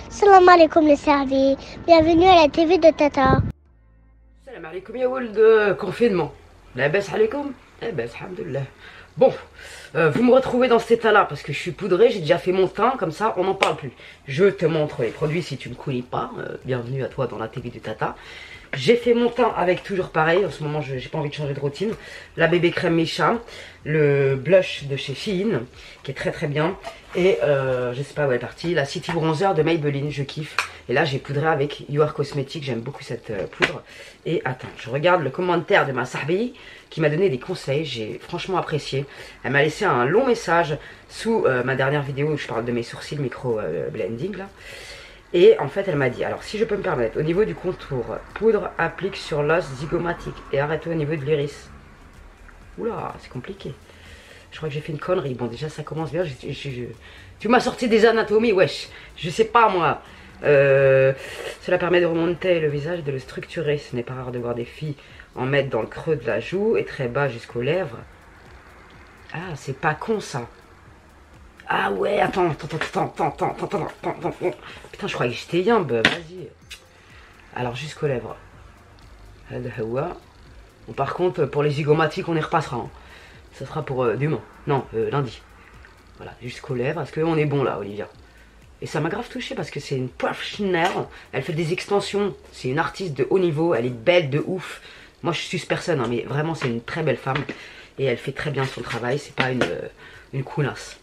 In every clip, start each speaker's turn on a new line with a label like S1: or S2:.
S1: Salam alaikum les servis. Bienvenue à la TV de Tata.
S2: Salam alaikum ya de confinement. La baisse alaikum. La baisse, alhamdoulilah. Bon, vous me retrouvez dans cet état-là parce que je suis poudré, j'ai déjà fait mon teint, comme ça on n'en parle plus. Je te montre les produits si tu ne connais pas. Bienvenue à toi dans la TV de Tata. J'ai fait mon teint avec toujours pareil, en ce moment j'ai pas envie de changer de routine. La bébé crème Misha, le blush de chez Shein, qui est très très bien. Et je sais pas où elle est partie, la City Bronzer de Maybelline, je kiffe. Et là j'ai poudré avec You Are Cosmetics, j'aime beaucoup cette poudre. Et attends, je regarde le commentaire de ma sahbi qui m'a donné des conseils, j'ai franchement apprécié. Elle m'a laissé un long message sous ma dernière vidéo où je parle de mes sourcils micro blending là. Et en fait elle m'a dit, alors si je peux me permettre, au niveau du contour, poudre applique sur l'os zygomatique et arrête au niveau de l'iris. Oula, c'est compliqué. Je crois que j'ai fait une connerie. Bon déjà ça commence bien, tu m'as sorti des anatomies, wesh. Je sais pas moi. Cela permet de remonter le visage et de le structurer. Ce n'est pas rare de voir des filles en mettre dans le creux de la joue et très bas jusqu'aux lèvres. Ah, c'est pas con ça. Ah ouais, attends. Putain, je croyais que j'étais yimbe, vas-y. Alors, jusqu'aux lèvres. Bon, par contre, pour les zygomatiques, on y repassera. Hein. Ça sera pour demain. Non, lundi. Voilà, jusqu'aux lèvres. Est-ce qu'on est bon là, Olivia? Et ça m'a grave touché parce que c'est une professionnelle. Elle fait des extensions. C'est une artiste de haut niveau. Elle est belle de ouf. Moi, je suis personne, hein, mais vraiment, c'est une très belle femme. Et elle fait très bien son travail. C'est pas une couinasse.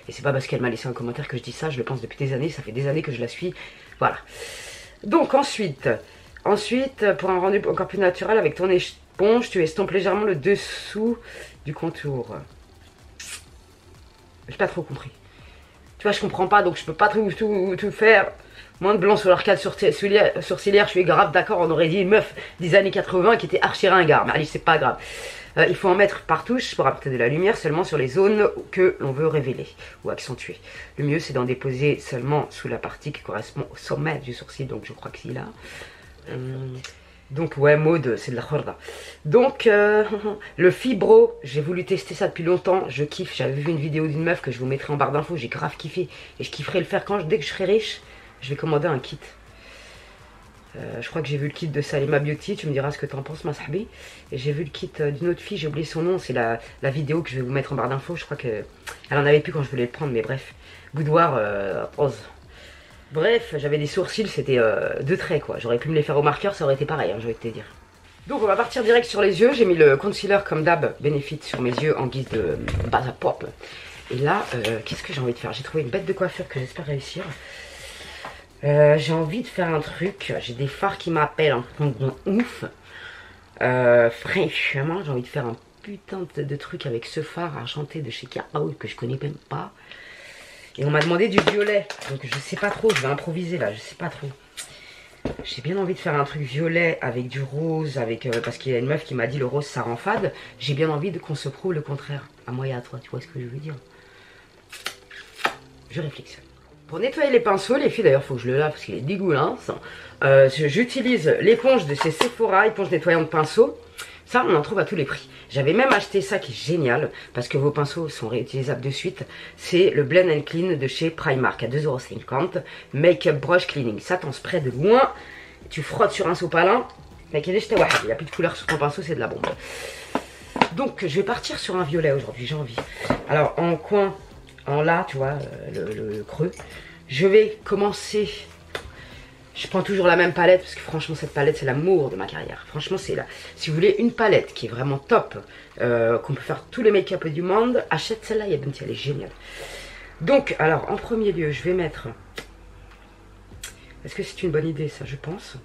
S2: Et c'est pas parce qu'elle m'a laissé un commentaire que je dis ça, je le pense depuis des années, ça fait des années que je la suis, voilà. Donc ensuite, pour un rendu encore plus naturel, avec ton éponge, tu estompes légèrement le dessous du contour. J'ai pas trop compris. Tu vois, je comprends pas, donc je peux pas tout faire. Moins de blanc sur l'arcade sourcilière, je suis grave d'accord, on aurait dit une meuf des années 80 qui était archi ringard, mais allez, c'est pas grave. Il faut en mettre par touche pour apporter de la lumière seulement sur les zones que l'on veut révéler ou accentuer. Le mieux c'est d'en déposer seulement sous la partie qui correspond au sommet du sourcil, donc je crois que c'est là. Donc ouais, mode, c'est de la khorda. Donc le fibro, j'ai voulu tester ça depuis longtemps, je kiffe. J'avais vu une vidéo d'une meuf que je vous mettrai en barre d'infos, j'ai grave kiffé. Et je kifferai le faire dès que je serai riche, je vais commander un kit. Je crois que j'ai vu le kit de Salima Beauty, tu me diras ce que t'en penses ma sahbi. Et j'ai vu le kit d'une autre fille, j'ai oublié son nom, c'est la vidéo que je vais vous mettre en barre d'infos. Je crois qu'elle en avait plus quand je voulais le prendre, mais bref. Boudoir rose. Bref, j'avais des sourcils, c'était deux traits quoi. J'aurais pu me les faire au marqueur, ça aurait été pareil, hein, je vais te dire. Donc on va partir direct sur les yeux. J'ai mis le concealer comme d'hab, Benefit sur mes yeux en guise de base à pop. Et là, qu'est-ce que j'ai envie de faire? J'ai trouvé une bête de coiffure que j'espère réussir. J'ai envie de faire un truc. J'ai des fards qui m'appellent en ouf. Franchement, j'ai envie de faire un putain de truc avec ce phare argenté de chez Carao que je connais même pas. Et on m'a demandé du violet. Donc je sais pas trop, je vais improviser là, je sais pas trop. J'ai bien envie de faire un truc violet avec du rose, parce qu'il y a une meuf qui m'a dit le rose ça rend fade. J'ai bien envie qu'on se prouve le contraire. À moi et à toi, tu vois ce que je veux dire? Je réfléchis. Pour nettoyer les pinceaux, les filles d'ailleurs faut que je le lave parce qu'il est dégueulasse. J'utilise l'éponge de chez Sephora, éponge nettoyante de pinceau. Ça on en trouve à tous les prix. J'avais même acheté ça qui est génial parce que vos pinceaux sont réutilisables de suite. C'est le Blend and Clean de chez Primark à 2,50 €. Make-up brush cleaning. Ça t'en spray de loin. Tu frottes sur un sopalin. Il n'y a plus de couleur sur ton pinceau, c'est de la bombe. Donc je vais partir sur un violet aujourd'hui, j'ai envie. Alors en coin, en là, tu vois, le creux. Je vais commencer. Je prends toujours la même palette parce que franchement cette palette c'est l'amour de ma carrière. Franchement c'est là. Si vous voulez une palette qui est vraiment top, qu'on peut faire tous les make-up du monde, achète celle-là, elle est géniale. Donc alors en premier lieu je vais mettre. Est-ce que c'est une bonne idée ça? Je pense.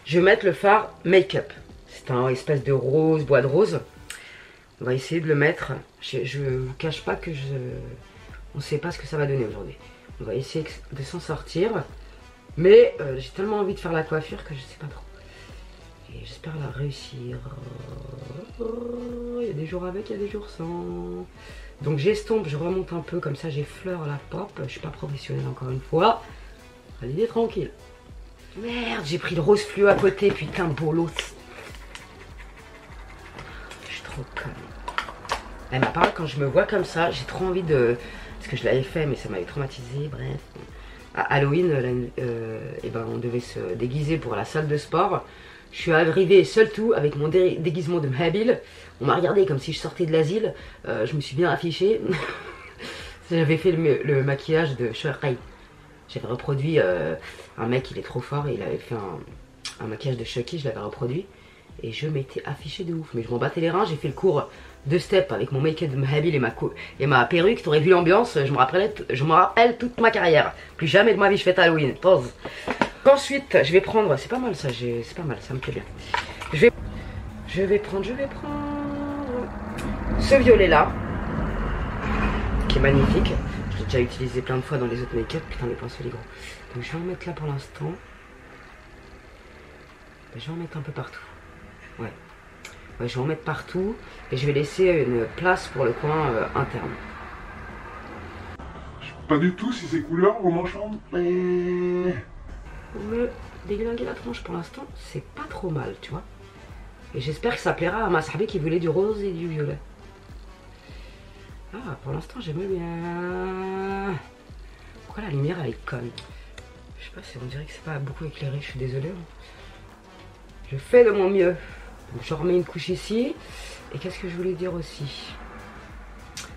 S2: Je vais mettre le fard make-up. C'est un espèce de rose, bois de rose. On va essayer de le mettre. Je vous cache pas que on ne sait pas ce que ça va donner aujourd'hui. On va essayer de s'en sortir. Mais j'ai tellement envie de faire la coiffure que je sais pas trop. Et j'espère la réussir. Il y a des jours avec, il y a des jours sans. Donc j'estompe, je remonte un peu, comme ça j'effleure la pop. Je suis pas professionnelle encore une fois. Allez, tranquille. Merde, j'ai pris le rose fluo à côté, putain, bolos. Je suis trop conne. Elle m'a parlé quand je me vois comme ça, j'ai trop envie de... parce que je l'avais fait mais ça m'avait traumatisé. Bref, à Halloween, et ben, on devait se déguiser pour la salle de sport. Je suis arrivée seul tout avec mon déguisement de Mhabil. On m'a regardé comme si je sortais de l'asile. Je me suis bien affichée. J'avais fait le maquillage de Shokai. J'avais reproduit un mec, il est trop fort, il avait fait un maquillage de Chucky, je l'avais reproduit. Et je m'étais affichée de ouf. Mais je m'en battais les reins, j'ai fait le cours de step avec mon make-up de Mhabil et ma perruque. T'aurais vu l'ambiance, je me rappelle toute ma carrière. Plus jamais de ma vie je fête Halloween. Pause. Ensuite, je vais prendre, c'est pas mal ça, c'est pas mal, ça me plaît bien. Je vais prendre ce violet là, qui est magnifique. Je l'ai déjà utilisé plein de fois dans les autres make-up. Putain, les pinceaux les gros. Donc je vais en mettre là pour l'instant. Je vais en mettre un peu partout. Ouais, je vais en mettre partout et je vais laisser une place pour le coin interne.
S3: Je sais pas du tout si ces couleurs vont m'enchanter.
S2: Me déglinguer la tronche pour l'instant, c'est pas trop mal, tu vois. Et j'espère que ça plaira à ma sahbi qui voulait du rose et du violet. Ah, pour l'instant j'aime bien. Pourquoi la lumière elle est conne? Je sais pas, on dirait que c'est pas beaucoup éclairé, je suis désolée. Je fais de mon mieux. Donc je remets une couche ici. Et qu'est-ce que je voulais dire aussi?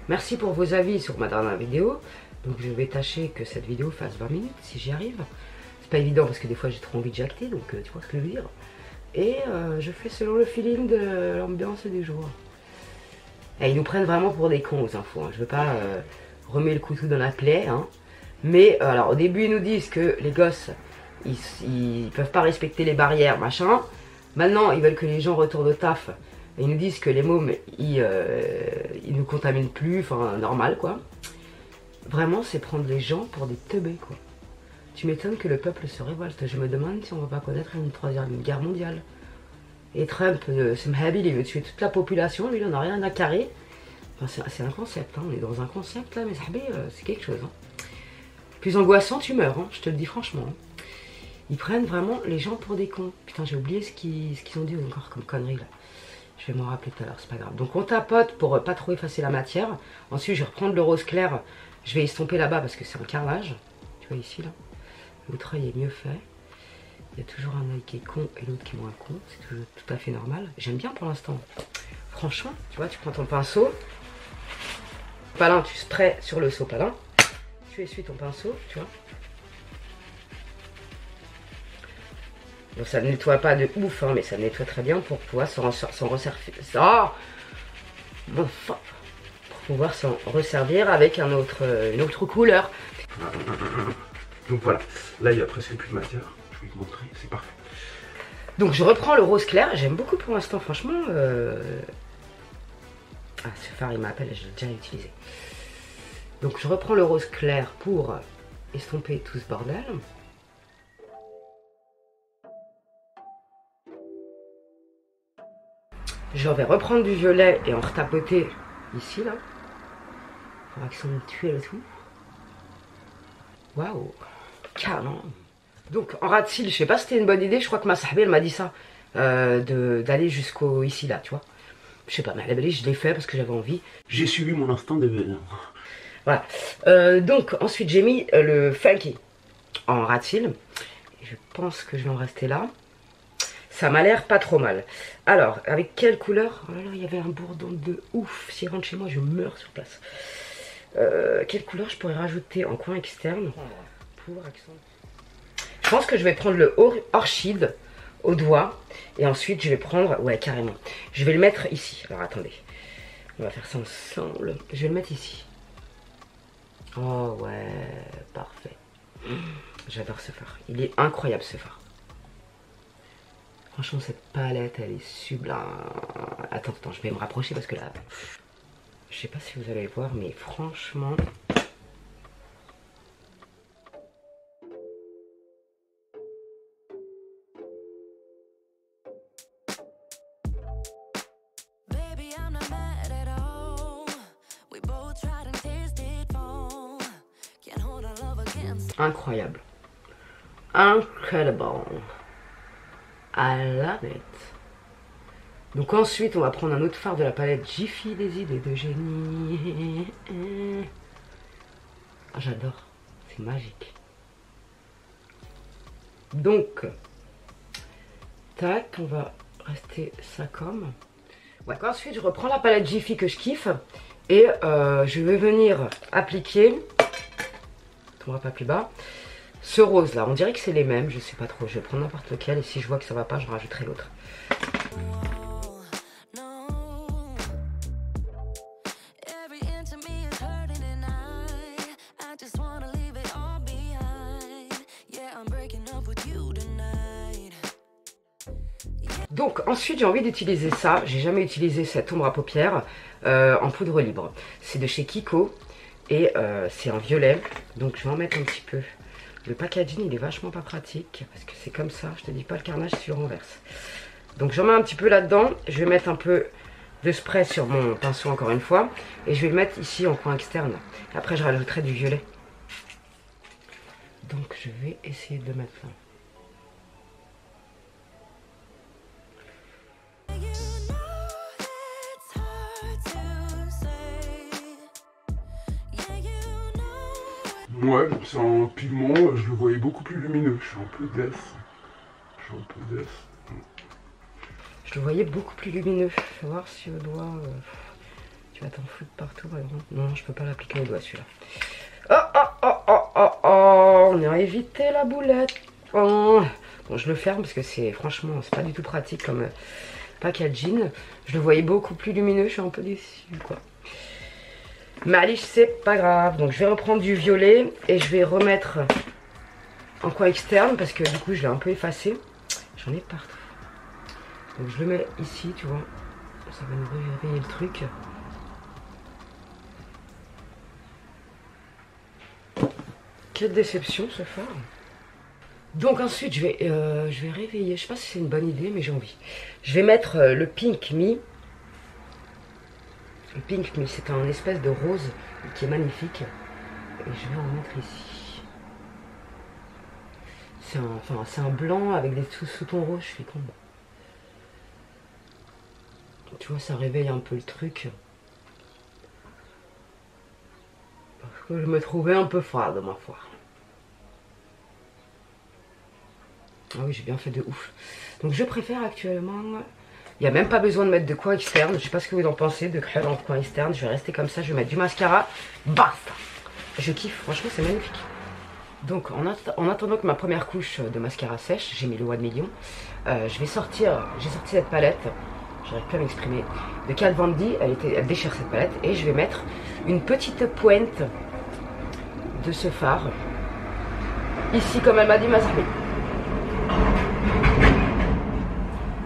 S2: Merci pour vos avis sur ma dernière vidéo. Donc je vais tâcher que cette vidéo fasse 20 minutes si j'y arrive. C'est pas évident parce que des fois j'ai trop envie de jacter, donc tu vois ce que je veux dire. Et je fais selon le feeling de l'ambiance du jour. Et ils nous prennent vraiment pour des cons aux infos. Hein. Je veux pas remettre le couteau dans la plaie. Hein. Mais alors au début ils nous disent que les gosses ils peuvent pas respecter les barrières, machin. Maintenant ils veulent que les gens retournent au taf. Et ils nous disent que les mômes ils nous contaminent plus, enfin normal quoi. Vraiment c'est prendre les gens pour des teubés quoi. Tu m'étonnes que le peuple se révolte. Je me demande si on va pas connaître une troisième guerre mondiale. Et Trump, c'est Mhabil, il veut tuer toute la population. Lui, il en a rien à carrer. Enfin, c'est un concept. Hein. On est dans un concept là, mais c'est quelque chose. Hein. Plus angoissant, tu meurs. Hein. Je te le dis franchement. Hein. Ils prennent vraiment les gens pour des cons. Putain, j'ai oublié ce qu'ils ont dit encore comme connerie là. Je vais m'en rappeler tout à l'heure, c'est pas grave. Donc on tapote pour pas trop effacer la matière. Ensuite, je vais reprendre le rose clair. Je vais estomper là-bas parce que c'est un carrelage. Tu vois ici là. L'autre œil est mieux fait. Il y a toujours un œil qui est con et l'autre qui est moins con. C'est toujours tout à fait normal. J'aime bien pour l'instant. Franchement, tu vois, tu prends ton pinceau. Palin, tu sprays sur le sopalin. Tu essuies ton pinceau, tu vois. Bon, ça ne nettoie pas de ouf, hein, mais ça nettoie très bien pour pouvoir s'en resservir. Bon, pour pouvoir s'en resservir avec une autre couleur.
S3: Donc voilà, là il y a presque plus de matière, je vais te montrer, c'est parfait.
S2: Donc je reprends le rose clair, j'aime beaucoup pour l'instant franchement. Ah ce fard il m'appelle, je l'ai déjà utilisé. Donc je reprends le rose clair pour estomper tout ce bordel. Je vais reprendre du violet et en retapoter ici là. Pour accentuer le tout. Waouh, carrément. Donc en ras de cils, je sais pas si c'était une bonne idée, je crois que ma sahbi elle m'a dit ça, d'aller jusqu'au ici là, tu vois. Je sais pas, mais à la belle, je l'ai fait parce que j'avais envie.
S3: J'ai suivi mon instinct de...
S2: Voilà. Donc ensuite j'ai mis le funky en ras de cils. Je pense que je vais en rester là. Ça m'a l'air pas trop mal. Alors, avec quelle couleur? Oh là là, il y avait un bourdon de ouf. S'il rentre chez moi, je meurs sur place. Quelle couleur je pourrais rajouter en coin externe pour accent? Je pense que je vais prendre le orchide au doigt. Et ensuite, je vais prendre... Ouais, carrément. Je vais le mettre ici. Alors, attendez. On va faire ça ensemble. Je vais le mettre ici. Oh, ouais. Parfait. J'adore ce fard. Il est incroyable, ce fard. Franchement, cette palette, elle est sublime. Attends, je vais me rapprocher parce que là... Je sais pas si vous allez voir, mais franchement... Incroyable. Incredible. À la bête. Donc ensuite, on va prendre un autre fard de la palette Jiffy des idées de génie. Ah, j'adore, c'est magique. Donc, tac, on va rester ça comme. Ouais. Ensuite, je reprends la palette Jiffy que je kiffe et je vais venir appliquer, tombera pas plus bas, ce rose là. On dirait que c'est les mêmes, je sais pas trop. Je vais prendre n'importe lequel et si je vois que ça va pas, je rajouterai l'autre. Donc ensuite j'ai envie d'utiliser ça, j'ai jamais utilisé cette ombre à paupières en poudre libre. C'est de chez Kiko et c'est en violet, donc je vais en mettre un petit peu. Le packaging il est vachement pas pratique parce que c'est comme ça, je te dis pas le carnage si je renverse. Donc j'en mets un petit peu là-dedans, je vais mettre un peu de spray sur mon pinceau encore une fois et je vais le mettre ici en coin externe. Après je rajouterai du violet. Donc je vais essayer de le mettre là.
S3: Ouais, c'est un pigment, je le voyais beaucoup plus lumineux. Je suis un peu death.
S2: Je le voyais beaucoup plus lumineux. Je vais voir si au doigt. Tu vas t'en foutre partout, par exemple. Non, je peux pas l'appliquer au doigt celui-là. Oh, on a évité la boulette. Oh. Bon, je le ferme parce que c'est franchement, c'est pas du tout pratique comme packaging. Je le voyais beaucoup plus lumineux, je suis un peu déçue, quoi. Mais allez, c'est pas grave. Donc je vais reprendre du violet et je vais remettre en coin externe parce que du coup je l'ai un peu effacé. J'en ai partout. Donc je le mets ici, tu vois. Ça va nous réveiller le truc. Quelle déception ce fard. Donc ensuite je vais réveiller. Je sais pas si c'est une bonne idée mais j'ai envie. Je vais mettre le Pink Me. Le Pink Me, c'est un espèce de rose qui est magnifique. Et je vais en mettre ici. C'est un blanc avec des sous-tons roses, je suis con. Tu vois, ça réveille un peu le truc. Parce que je me trouvais un peu fade, ma foi. Ah oui, j'ai bien fait de ouf. Donc je préfère actuellement... Il n'y a même pas besoin de mettre de coin externe. Je sais pas ce que vous en pensez de créer dans le coin externe. Je vais rester comme ça, je vais mettre du mascara. Basta. Je kiffe, franchement c'est magnifique. Donc en attendant que ma première couche de mascara sèche, j'ai mis le One Million. J'ai sorti cette palette, j'arrive plus à m'exprimer, de Kat Von D. Elle déchire cette palette. Et je vais mettre une petite pointe de ce fard. Ici comme elle m'a dit ma Mazarbi.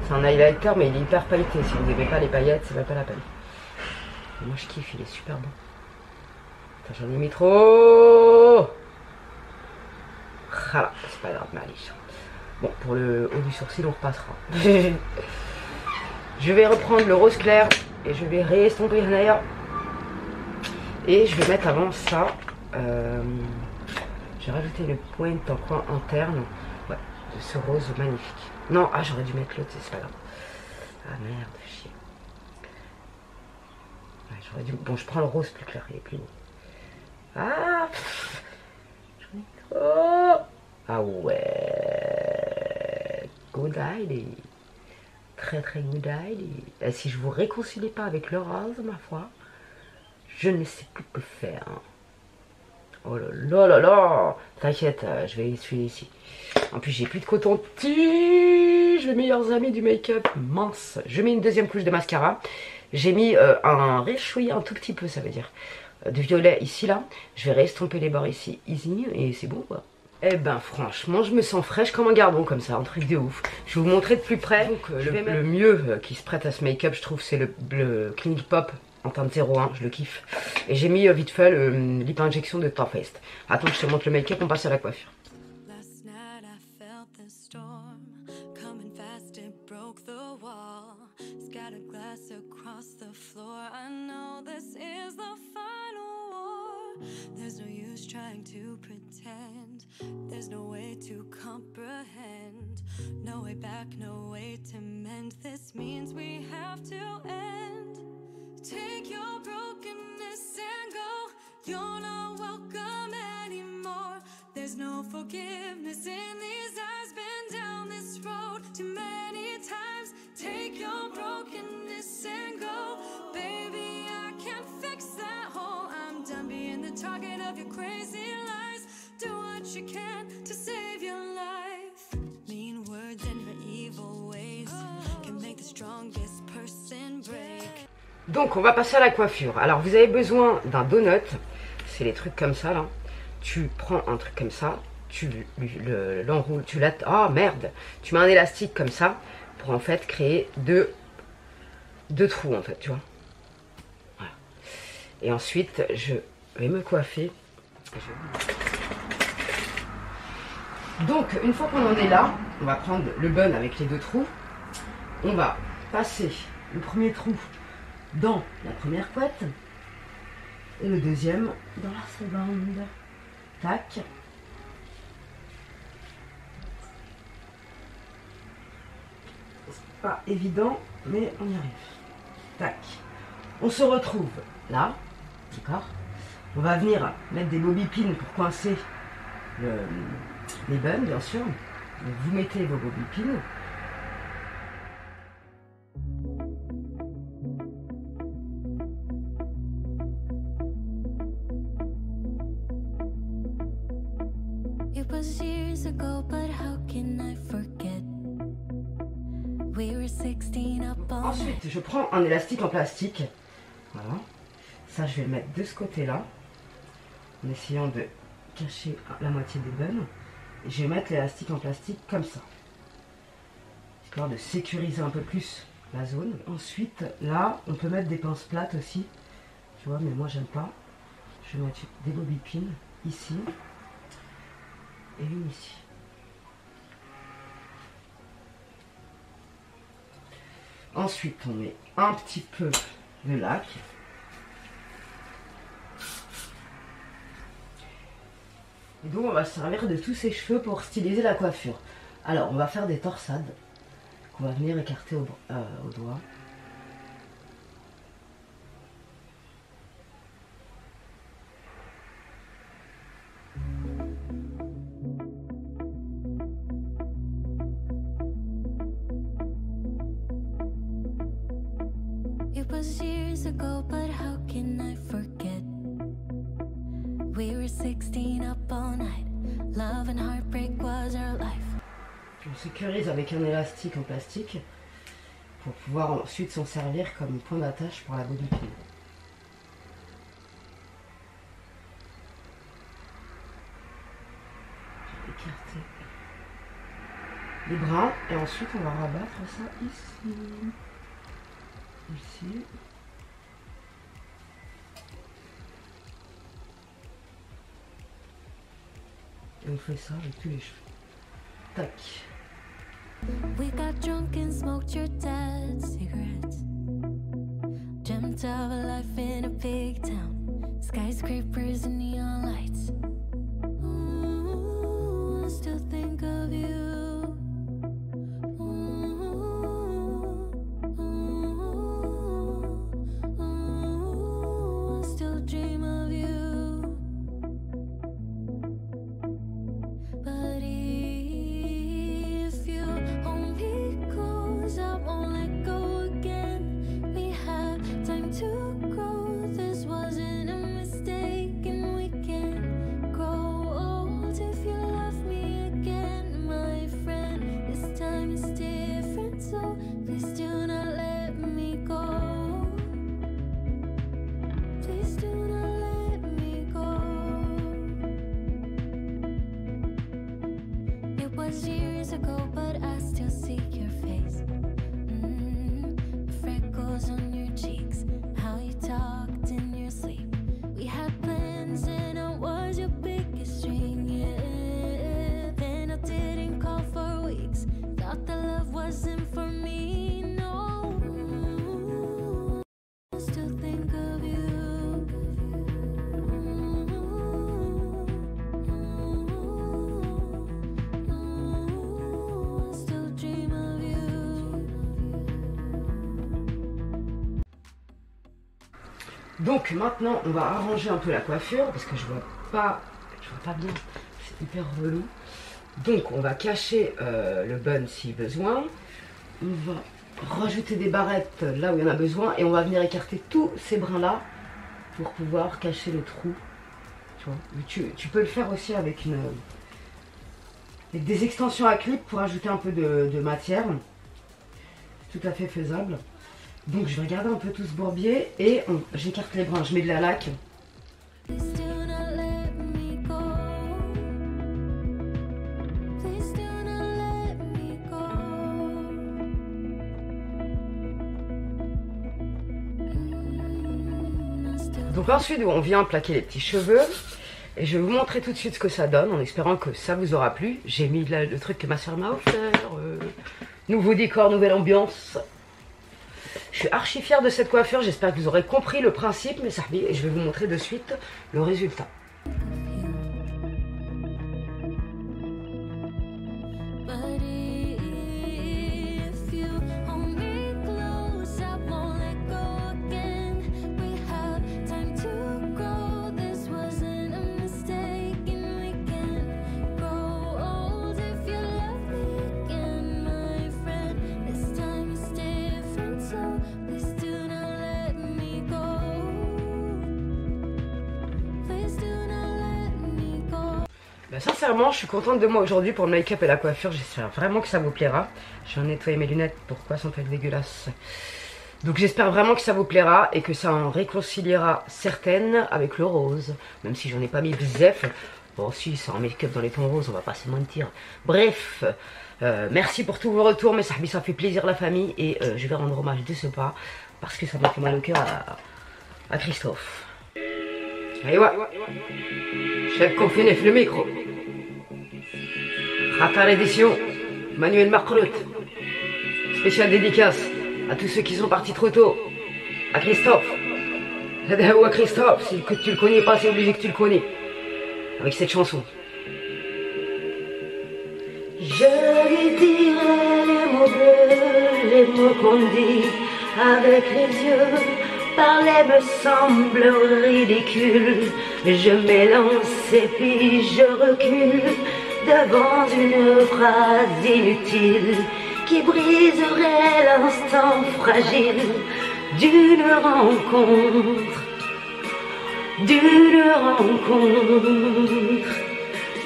S2: C'est un highlighter mais il est hyper pailleté. Si vous n'aimez pas les paillettes, c'est même pas la peine. Et moi je kiffe, il est super bon. Attends, j'en ai mis trop. Voilà, c'est pas grave, mais allez. Bon, pour le haut du sourcil, on repassera. Je vais reprendre le rose clair et je vais réestomper derrière. Et je vais mettre avant ça. Je vais rajouter le point en coin interne. Ouais, de ce rose magnifique. Non, ah, j'aurais dû mettre l'autre, c'est pas grave. Ah merde, chier. Ouais, j'aurais dû. Bon, je prends le rose plus clair, il est plus beau. Ah, j'en ai trop. Ah ouais, good idea. Très très good idea. Et si je vous réconcilie pas avec le rose, ma foi, je ne sais plus que faire. Oh là là là là. T'inquiète, je vais essuyer ici. En plus, j'ai plus de coton-tige. Les meilleurs amis du make-up. Mince. Je mets une deuxième couche de mascara. J'ai mis un réchouillis un tout petit peu, ça veut dire. De violet ici, là. Je vais restomper les bords ici, easy. Et c'est bon, quoi. Eh ben, franchement, je me sens fraîche comme un gardon, comme ça. Un truc de ouf. Je vais vous montrer de plus près. Donc, le mieux qui se prête à ce make-up, je trouve, c'est le Clinique Pop en teinte 01, je le kiffe. Et j'ai mis vite fait le lip injection de Too Faced. Attends, je te montre le make-up, on passe à la coiffure.
S4: There's no use trying to pretend. There's no way to comprehend. No way back, no way to mend. This means we have to end. Take your brokenness and go. you're not welcome anymore. There's no forgiveness in these eyes. Been down this road too many times. Take your brokenness and go. Baby, I can't fix that hole. I'm done being the target of your crazy lies. Do what you can to save your life. Mean words and your evil ways can make the strongest person break.
S2: Donc on va passer à la coiffure. Alors vous avez besoin d'un donut. C'est les trucs comme ça là. Tu prends un truc comme ça. Tu l'enroules. Tu l'as. Oh merde. Tu mets un élastique comme ça. Pour en fait créer deux trous en fait. Tu vois. Voilà. Et ensuite je vais me coiffer. Donc une fois qu'on en est là, on va prendre le bun avec les deux trous. On va passer le premier trou dans la première couette et le deuxième dans la seconde. Tac. C'est pas évident, mais on y arrive. Tac. On se retrouve là, d'accord. On va venir mettre des bobby pins pour coincer les buns, bien sûr. Donc vous mettez vos bobby pins.
S4: It was years ago, but how can I forget? We were 16 up on.
S2: Ensuite, je prends un élastique en plastique. Voilà. Ça, je vais le mettre de ce côté-là. En essayant de cacher la moitié des buns. Et je vais mettre l'élastique en plastique comme ça. Histoire de sécuriser un peu plus la zone. Ensuite, là, on peut mettre des pinces plates aussi. Tu vois, mais moi, j'aime pas. Je vais mettre des bobby pins ici. Et une ici. Ensuite, on met un petit peu de lac. Et donc, on va se servir de tous ces cheveux pour styliser la coiffure. Alors, on va faire des torsades qu'on va venir écarter au doigt.
S4: It was years ago, but how can I forget? We were 16 up all night. Love and heartbreak was our life.
S2: On sécurise avec un élastique en plastique pour pouvoir ensuite s'en servir comme point d'attache pour la bobby pin. Écarter les brins et ensuite on va rabattre ça ici. Ici. Et on fait ça avec tous les cheveux. Tac.
S4: We got drunk and smoked your dad's cigarettes. Dreamt of a life in a big town. Skyscrapers and neon lights. Ooh, I still think of you. I still dream of you. But if you hold me close, I won't let go again. We had time to grow. This wasn't a mistake, and we can grow old if you love me again, my friend. This time is different, so please do not let me go. Please do not let me go. It was years ago, but I still see your face. The freckles on your cheeks, how you talked in your sleep. We had plans and I was your biggest string, yeah. Then I didn't call for weeks. Thought the love wasn't for me, no. I still think of you. I still dream of you.
S2: Donc maintenant, on va arranger un peu la coiffure parce que je vois pas bien, c'est hyper relou. Donc on va cacher le bun si besoin. On va rajouter des barrettes là où il y en a besoin et on va venir écarter tous ces brins là pour pouvoir cacher le trou. Tu vois, tu peux le faire aussi avec des extensions à clip pour ajouter un peu de matière. Tout à fait faisable. Donc je vais regarder un peu tout ce bourbier et j'écarte les brins, je mets de la laque.
S4: Please do not let me go. Please do not let me go.
S2: Donc ensuite on vient plaquer les petits cheveux. Et je vais vous montrer tout de suite ce que ça donne en espérant que ça vous aura plu. J'ai mis le truc que ma soeur m'a offert. Nouveau décor, nouvelle ambiance. Je suis archi fière de cette coiffure. J'espère que vous aurez compris le principe, mes sahbi. Et je vais vous montrer de suite le résultat.
S4: But if you hold me close, I won't let go again. We have time to grow. This wasn't a mistake, and we can grow old if you love me again, my friend. This time is different, so please do not let me go. Please do not let me go.
S2: Bah, sincèrement, je suis contente de moi aujourd'hui pour le make-up et la coiffure. J'espère vraiment que ça vous plaira. Je viens de nettoyer mes lunettes. Pourquoi sont-elles dégueulasses? Donc j'espère vraiment que ça vous plaira et que ça en réconciliera certaines avec le rose. Même si j'en ai pas mis bzef. Bon si, c'est en make-up dans les tons roses, on va pas se mentir. Bref, merci pour tous vos retours. Mes sahbis, ça fait plaisir la famille. Et je vais rendre hommage de ce pas. Parce que ça m'a fait mal au cœur à Christophe. Allez ouais. Chef confiné le micro. Khatar édition, Manuel Marcrout. Spécial dédicace à tous ceux qui sont partis trop tôt. À Christophe. Ou à Christophe, si tu le connais pas, c'est obligé que tu le connais. Avec cette chanson. Je lui dirai les mots bleus, les mots qu'on dit avec les yeux. Parler me semble ridicule. Je m'élance et puis je recule devant une phrase inutile qui briserait l'instant fragile d'une rencontre.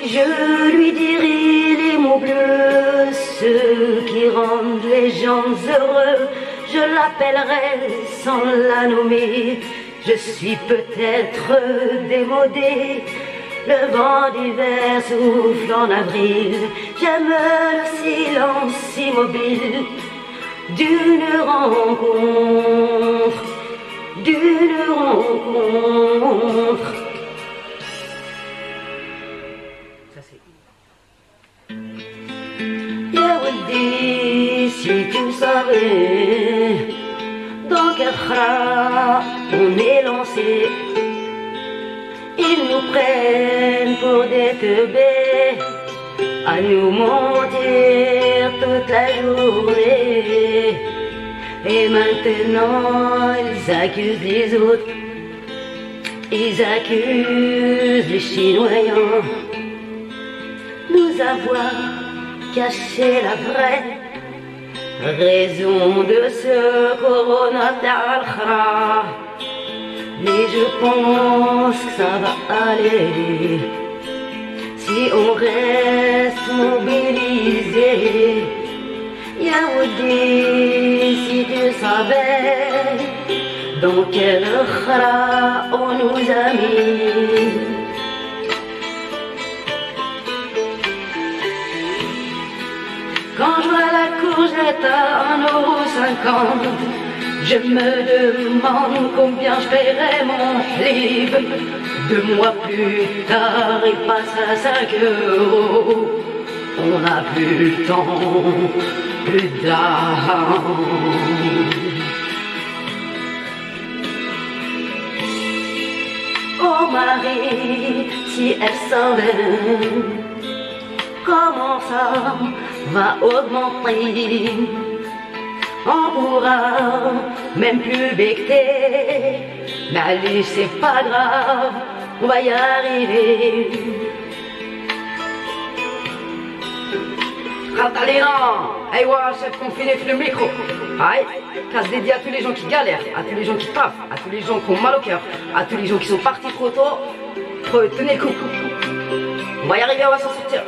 S2: Je lui dirai les mots bleus, ceux qui rendent les gens heureux. Je l'appellerai sans la nommer. Je suis peut-être démodée. Le vent d'hiver souffle en avril. J'aime le silence immobile d'une rencontre. Ça c'est. Yaouldi, si tu savais, dans quel khra on est lancé. Ils nous prennent pour des teubés, à nous mentir toute la journée. Et maintenant ils accusent les autres, ils accusent les Chinois, nous avoir caché la vraie raison de ce corona d'Al-Khra. Mais je pense que ça va aller si on reste mobilisé. Yaoudi, si tu savais dans quel khra on nous a mis. Quand je vois la courgette à 1,50 €, je me demande combien je paierai mon livre. 2 mois plus tard, il passe à 5 €. On n'a plus le temps, plus d'argent. Oh Marie, si elle savait comment ça va augmenter, on pourra même plus becter Mais allez, c'est pas grave, on va y arriver. Aïe, chef confiné le micro. Aïe, casse dédié à tous les gens qui galèrent, à tous les gens qui taffent, à tous les gens qui ont mal au cœur, à tous les gens qui sont partis trop tôt. Tenez le coup. On va y arriver, on va s'en sortir.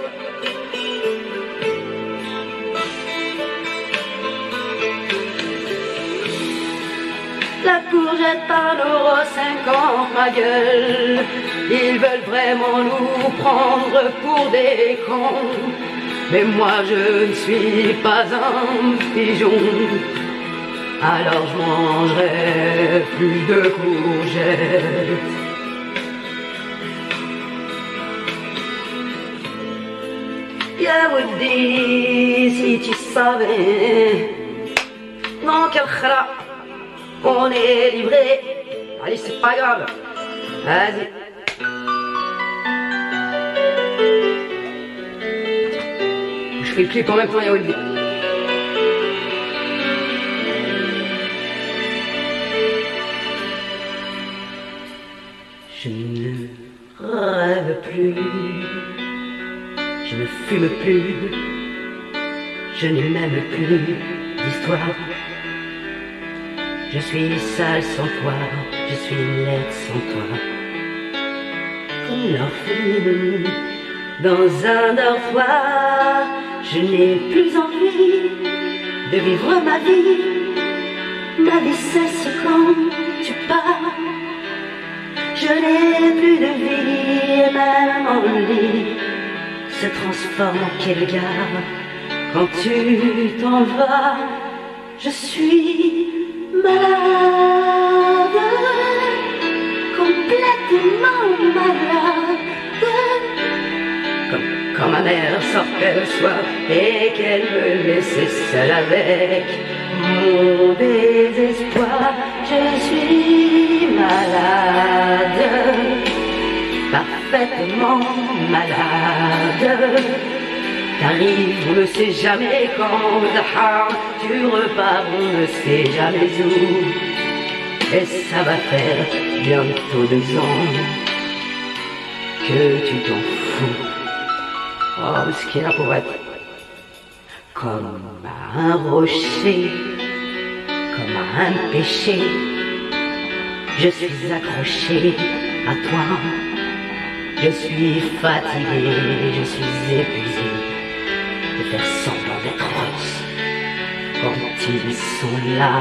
S2: La courgette à €1,50 ma gueule. Ils veulent vraiment nous prendre pour des cons. Mais moi je ne suis pas un pigeon. Alors je mangerai plus de courgettes. Yaoudi, si tu savais dans quel khara on est livré. Allez, c'est pas grave. Vas-y. Je fais le clip en même temps, Yaoudi. Je ne rêve plus. Je ne fume plus, je n'ai même plus d'histoire. Je suis sale sans toi, je suis laide sans toi. Comme l'orpheline dans un dortoir, je n'ai plus envie de vivre ma vie. Ma vie cesse quand tu pars. Je n'ai plus de vie, et même mon lit se transforme en quel gars quand tu t'en vas. Je suis malade, complètement malade. Comme quand ma mère sortait le soir et qu'elle me laissait seule avec mon désespoir. Je suis malade, parfaitement malade. T'arrives, on ne sait jamais quand. Tu repars, on ne sait jamais où. Et ça va faire bientôt 2 ans que tu t'en fous. Oh, ce qu'il y a pour être comme un rocher, comme un péché. Je suis accroché à toi. Je suis fatigué, je suis épuisé de faire semblant d'être heureuse quand ils sont là.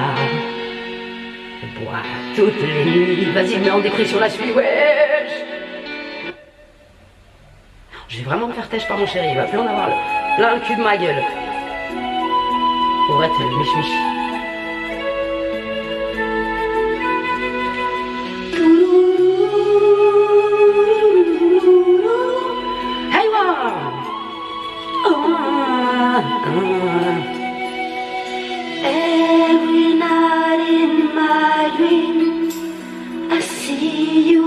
S2: Je bois toutes les nuits, vas-y, mets en dépression la suite, wesh. Je vais vraiment me faire têche par mon chéri, il va plus en avoir plein le cul de ma gueule. Pour être le mich-mich. Every night in my dreams I see you,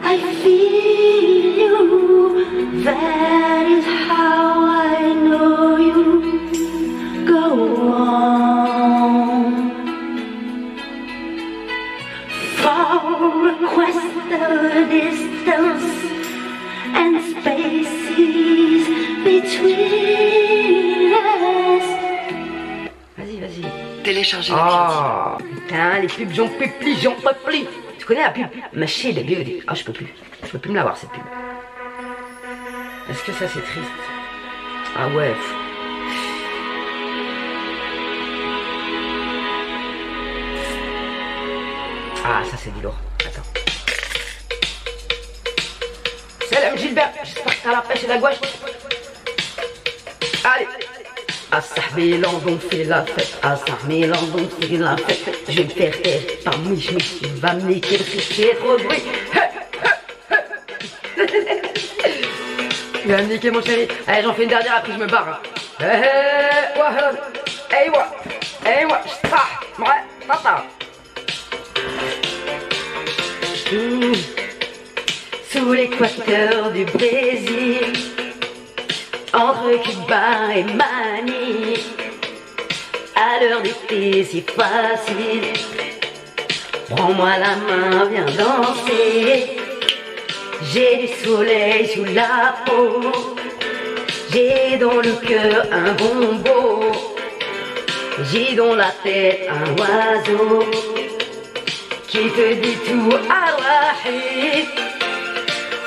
S2: I feel you. That is how I know you. Go on. Far across the distance and spaces between us. Vas-y.
S5: Télécharger
S2: Ah, putain, les pubs, j'en peux plus. Tu connais la pub Mâcher de BED. Ah, je peux plus me l'avoir cette pub. Est-ce que ça c'est triste? Ah ouais. Ah, ça c'est du lourd. Attends. Salam Gilbert, j'espère que t'as la pêche et la gouache. Allez. À Sahbi, l'endon fait la fête. À Sahbi, l'endon fait la fête. Je vais me faire taire par Mich, il va me niquer parce que je fais trop de bruit. Il va me niquer mon chéri. Allez, j'en fais une dernière après je me barre. Sous l'équateur du Brésil, entre Cuba et Manille, à l'heure d'été si facile Prends-moi la main, viens danser. J'ai du soleil sous la peau. J'ai dans le cœur un bonbon. J'ai dans la tête un oiseau qui te dit tout à wahid.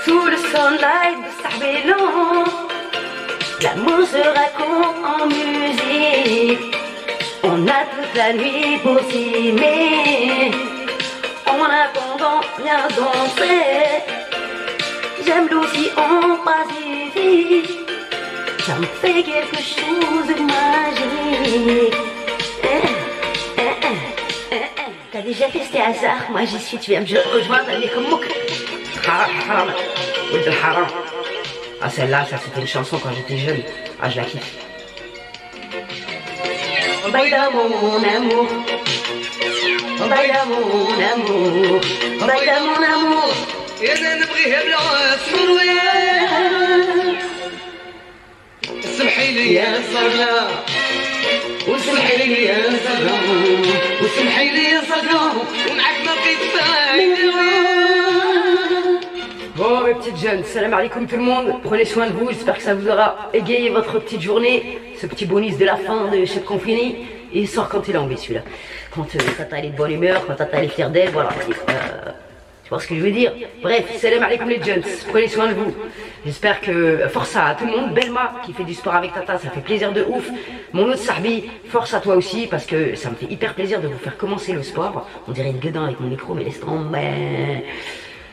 S2: Sous le sunlight de Sahbélon, l'amour se raconte en musique. On a toute la nuit pour s'aimer. En attendant, viens danser. J'aime l'eau si en Pacifique. Ça me fait quelque chose de magique. T'as déjà testé hasard? Moi j'y suis, tu viens me rejoindre. Elle est comme mouk. Haram. Oud el haram. Ah celle-là, ça c'était une chanson quand j'étais jeune. Ah je la kiffe. Baila mon amour. Baila mon amour. Baila mon amour.
S5: انا نبغيها بلا سمرويه سمحي لي يا صغار وسمحي لي يا صغار وسمحي لي يا صغار ومعك ما بقيت
S2: Bon mes petites jeunes, salam alaikum tout le monde, prenez soin de vous, j'espère que ça vous aura égayé votre petite journée, ce petit bonus de la fin de cette confinie, il sort quand il a envie celui-là, quand tata elle est de bonne humeur, quand tata elle est fière d'elle, voilà, tu vois ce que je veux dire. Bref, salam alaikum les jeunes, prenez soin de vous, j'espère que, force à tout le monde, Belma qui fait du sport avec tata, ça fait plaisir de ouf, mon autre Sahbi, force à toi aussi, parce que ça me fait hyper plaisir de vous faire commencer le sport, on dirait une gueudin avec mon micro, mais laisse tomber.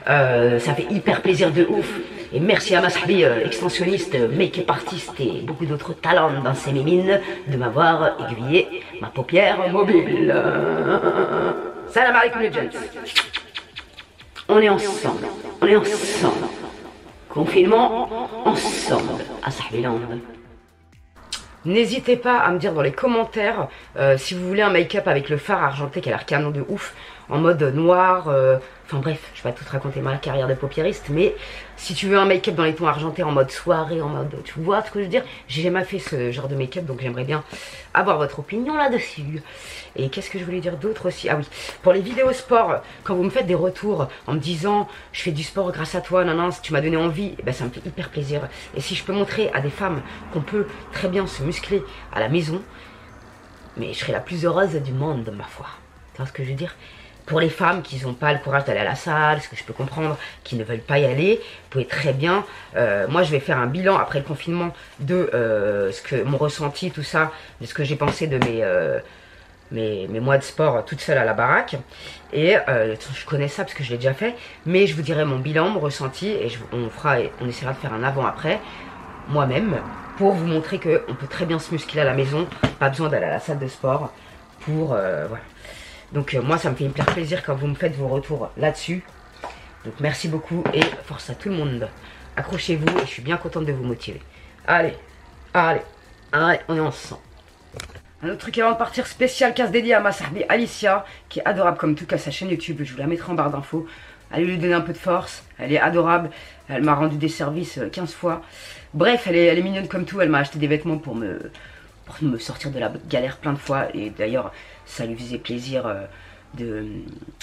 S2: Ça fait hyper plaisir de ouf. Et merci à ma sahbi extensionniste, make-up artiste et beaucoup d'autres talents dans ces mimines de m'avoir aiguillé ma paupière mobile. Salam alaikum les gents. On est ensemble. On est ensemble. Confinement ensemble à Sahbiland. N'hésitez pas à me dire dans les commentaires si vous voulez un make-up avec le fard argenté qui a l'air canon de ouf, en mode noir, enfin bref, je vais pas tout raconter ma carrière de paupiériste, mais si tu veux un make-up dans les tons argentés en mode soirée, en mode, tu vois ce que je veux dire, j'ai jamais fait ce genre de make-up, donc j'aimerais bien avoir votre opinion là-dessus. Et qu'est-ce que je voulais dire d'autre aussi? Ah oui, pour les vidéos sport, quand vous me faites des retours en me disant je fais du sport grâce à toi, non, tu m'as donné envie, eh ben, ça me fait hyper plaisir. Et si je peux montrer à des femmes qu'on peut très bien se muscler à la maison, mais je serai la plus heureuse du monde, ma foi. Tu vois ce que je veux dire? Pour les femmes qui n'ont pas le courage d'aller à la salle, ce que je peux comprendre, qui ne veulent pas y aller, vous pouvez très bien, moi je vais faire un bilan après le confinement de mon ressenti, tout ça, de ce que j'ai pensé de mes mois de sport toute seule à la baraque. Et je connais ça parce que je l'ai déjà fait, mais je vous dirai mon bilan, mon ressenti, et on essaiera de faire un avant-après, moi-même, pour vous montrer qu'on peut très bien se muscler à la maison, pas besoin d'aller à la salle de sport, pour, voilà. Donc moi ça me fait hyper plaisir quand vous me faites vos retours là-dessus. Donc merci beaucoup et force à tout le monde. Accrochez-vous et je suis bien contente de vous motiver. Allez, on est ensemble. Un autre truc avant de partir, spécial casse dédié à ma sahbi Alicia, qui est adorable comme tout, à sa chaîne YouTube, je vous la mettrai en barre d'infos. Allez lui donner un peu de force, elle est adorable, elle m'a rendu des services 15 fois. Bref, elle est mignonne comme tout, elle m'a acheté des vêtements pour me sortir de la galère plein de fois, et d'ailleurs ça lui faisait plaisir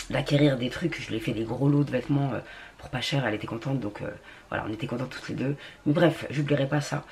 S2: d'acquérir des trucs. Je lui ai fait des gros lots de vêtements pour pas cher, elle était contente, donc voilà, on était contents toutes les deux. Mais bref, j'oublierai pas ça.